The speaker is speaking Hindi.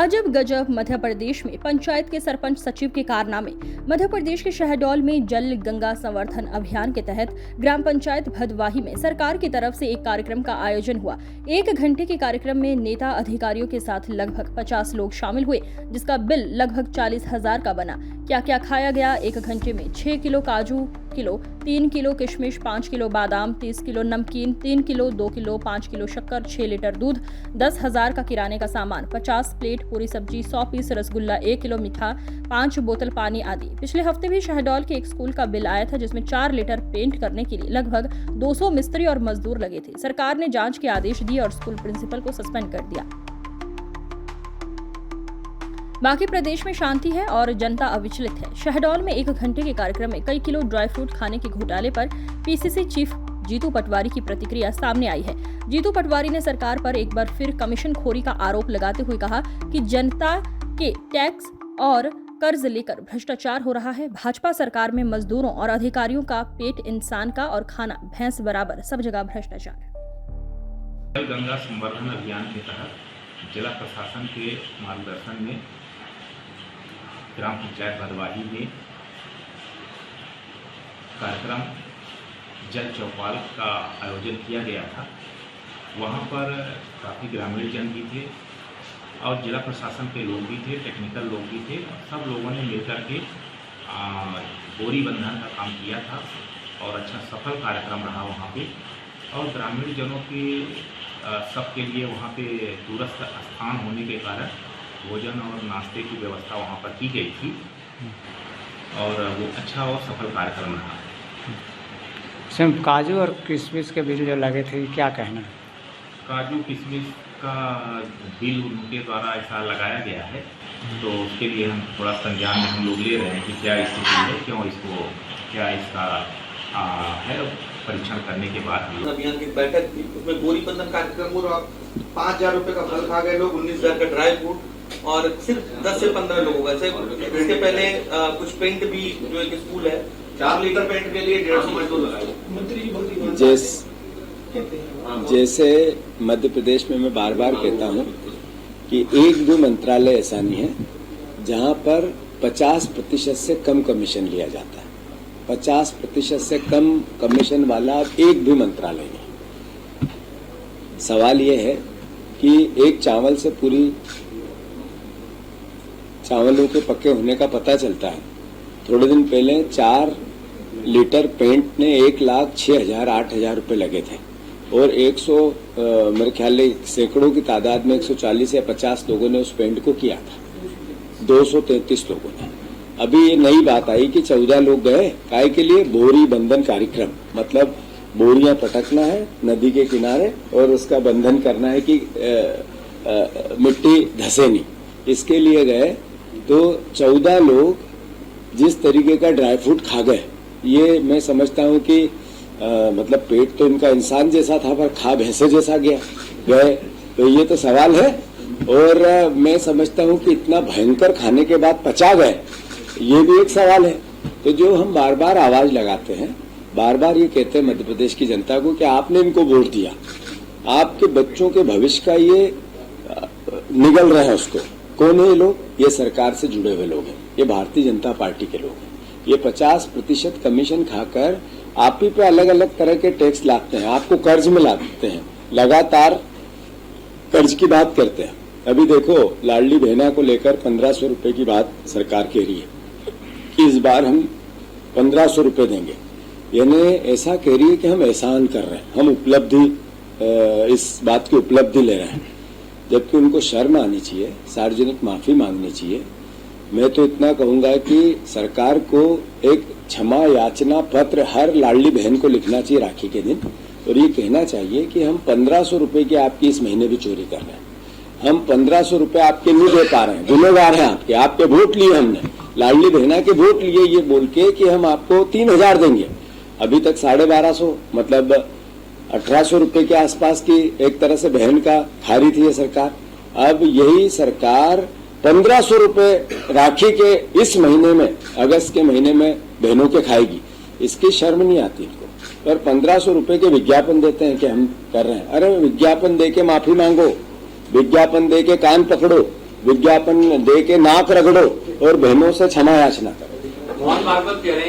अजब गजब मध्य प्रदेश में पंचायत के सरपंच सचिव के कारनामे। मध्य प्रदेश के शहडोल में जल गंगा संवर्धन अभियान के तहत ग्राम पंचायत भदवाही में सरकार की तरफ से एक कार्यक्रम का आयोजन हुआ। 1 घंटे के कार्यक्रम में नेता अधिकारियों के साथ लगभग 50 लोग शामिल हुए, जिसका बिल लगभग 40,000 का बना। क्या क्या खाया गया? 1 घंटे में 6 किलो काजू किलो, 3 किलो किशमिश, 5 किलो बादाम, 30 किलो नमकीन, 3 किलो, 2 किलो, 5 किलो शक्कर, 6 लीटर दूध, 10,000 का किराने का सामान, 50 प्लेट पूरी सब्जी, 100 पीस रसगुल्ला, 1 किलो मीठा, 5 बोतल पानी आदि। पिछले हफ्ते भी शहडोल के एक स्कूल का बिल आया था, जिसमें 4 लीटर पेंट करने के लिए लगभग 200 मिस्त्री और मजदूर लगे थे। सरकार ने जांच के आदेश दिए और स्कूल प्रिंसिपल को सस्पेंड कर दिया। बाकी प्रदेश में शांति है और जनता अविचलित है। शहडोल में 1 घंटे के कार्यक्रम में कई किलो ड्राई फ्रूट खाने के घोटाले पर पीसीसी चीफ जीतू पटवारी की प्रतिक्रिया सामने आई है। जीतू पटवारी ने सरकार पर एक बार फिर कमीशन खोरी का आरोप लगाते हुए कहा कि जनता के टैक्स और कर्ज लेकर भ्रष्टाचार हो रहा है। भाजपा सरकार में मजदूरों और अधिकारियों का पेट इंसान का और खाना भैंस बराबर, सब जगह भ्रष्टाचार। जल गंगा संवर्धन अभियान के तहत जिला प्रशासन के मार्गदर्शन में ग्राम पंचायत भदवाही में कार्यक्रम जल चौपाल का आयोजन किया गया था। वहाँ पर काफ़ी ग्रामीण जन भी थे और जिला प्रशासन के लोग भी थे, टेक्निकल लोग भी थे। सब लोगों ने मिलकर के बोरी बंधन का काम किया था और अच्छा सफल कार्यक्रम रहा वहाँ पे। और ग्रामीण जनों के सबके लिए वहाँ पे दूरस्थ स्थान होने के कारण भोजन और नाश्ते की व्यवस्था वहाँ पर की गई थी और वो अच्छा और सफल कार्यक्रम रहा। सिर्फ काजू और किशमिश के बिल जो लगे थे, क्या कहना है? काजू किशमिश का बिल उनके द्वारा ऐसा लगाया गया है, तो उसके लिए हम थोड़ा संज्ञान हम लोग ले रहे हैं कि क्या स्थिति है, क्यों इसको, क्या इसका है। परीक्षण करने के बाद अभियान की बैठक थी, उसमें बोरी बंधन कार्यक्रम और 5,000 रुपए का फल खा गए लोग, 19,000 का ड्राई फ्रूट और सिर्फ 10 से 15 लोगों का। इसके पहले कुछ पेंट भी, जो एक स्कूल है, 4 लीटर पेंट के लिए 150 मजदूर लगाए। जैसे मध्य प्रदेश में मैं बार बार कहता हूँ कि एक भी मंत्रालय ऐसा नहीं है जहाँ पर 50% से कम कमीशन लिया जाता है। 50% से कम कमीशन वाला एक भी मंत्रालय नहीं। सवाल यह है कि एक चावल से पूरी चावलों के पक्के होने का पता चलता है। थोड़े दिन पहले 4 लीटर पेंट ने 1,06,000 8,000 रुपये लगे थे और 100 मेरे ख्याल सैकड़ों की तादाद में 140 या 50 लोगों ने उस पेंट को किया था, 233 लोगों ने। अभी ये नई बात आई कि 14 लोग गए, काय के लिए? बोरी बंधन कार्यक्रम, मतलब बोरियां पटकना है नदी के किनारे और उसका बंधन करना है कि मिट्टी धसे नहीं, इसके लिए गए। तो 14 लोग जिस तरीके का ड्राई फ्रूट खा गए, ये मैं समझता हूँ कि मतलब पेट तो इनका इंसान जैसा था पर खा भैंसे जैसा गए। तो ये तो सवाल है। और मैं समझता हूँ कि इतना भयंकर खाने के बाद पचा गए, ये भी एक सवाल है। तो जो हम बार बार आवाज लगाते हैं, बार बार ये कहते हैं मध्य प्रदेश की जनता को कि आपने इनको वोट दिया, आपके बच्चों के भविष्य का ये निगल रहा है उसको। कौन है ये लोग? ये सरकार से जुड़े हुए लोग हैं, ये भारतीय जनता पार्टी के लोग हैं। ये 50% कमीशन खाकर आप ही पे अलग अलग तरह के टैक्स लाते हैं, आपको कर्ज में लाते हैं, लगातार कर्ज की बात करते हैं। अभी देखो लाडली बहना को लेकर 1,500 रुपए की बात सरकार कह रही है कि इस बार हम 1,500 रुपए देंगे। यानी ऐसा कह रही है कि हम एहसान कर रहे हैं, हम उपलब्धि, इस बात की उपलब्धि ले रहे हैं, जबकि उनको शर्म आनी चाहिए, सार्वजनिक माफी मांगनी चाहिए। मैं तो इतना कहूंगा कि सरकार को एक क्षमा याचना पत्र हर लाडली बहन को लिखना चाहिए राखी के दिन और ये कहना चाहिए कि हम 1,500 रुपए की आपकी इस महीने भी चोरी कर रहे हैं, हम 1,500 रुपए आपके नहीं दे पा रहे हैं, गुनहगार हैं आपके वोट लिए हमने, लाडली बहना के वोट लिए, ये बोल के कि हम आपको 3,000 देंगे। अभी तक 1,250, मतलब 1,800 रुपए के आसपास की एक तरह से बहन का खा रही थी ये सरकार। अब यही सरकार 1,500 रुपए राखी के इस महीने में, अगस्त के महीने में बहनों के खाएगी। इसकी शर्म नहीं आती इनको। पर 1,500 रुपए के विज्ञापन देते हैं कि हम कर रहे हैं। अरे विज्ञापन दे के माफी मांगो, विज्ञापन दे के कान पकड़ो, विज्ञापन दे के नाक रगड़ो और बहनों से क्षमा याचना करो। मोहन भागवत कह रहे हैं